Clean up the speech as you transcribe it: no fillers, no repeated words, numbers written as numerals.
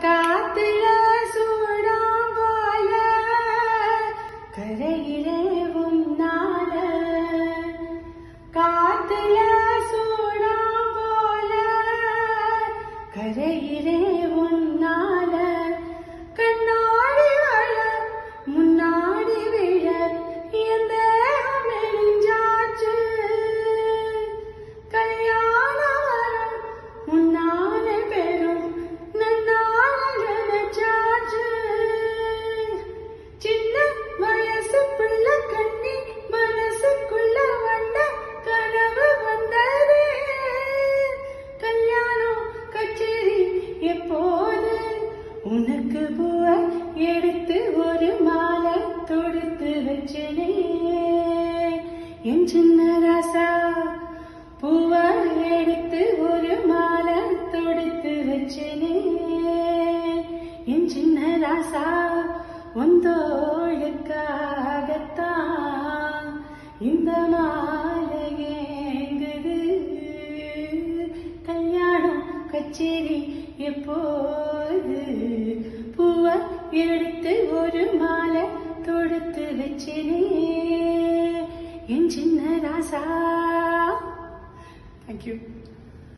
காத்துல சூடாம் போல கரையிலே உன்னால காத்துல சூடாம் போல கரையிலே உன்னால கண்ணாடி வள முன்னாடி விழ எந்த மெலிஞ்சாச்சு கல்யாண வரம் முன்னால பெரும் நன்னால நினைச்சாச்சு சின்ன வயசு புள்ள கண்ணி மனசுக்குள்ள வந்த கனவு வந்ததே கல்யாணம் கச்சேரி எப்போது உனக்கு பூவ எடுத்து ஒரு மாலை தொடுத்து வச்சனே என் சின்ன ராசா பூவ எடுத்து ஒரு மாலை தொடுத்து வச்சனே என் சின்ன ராசா வந்தோளுக்காகத்தான் இந்த மாலை ஏங்குது கல்யாணம் கச்சேரி எப்போது பூவ எடுத்து ஒரு மாலை தொடுத்து வச்சனே என் சின்ன ராசா. Thank you.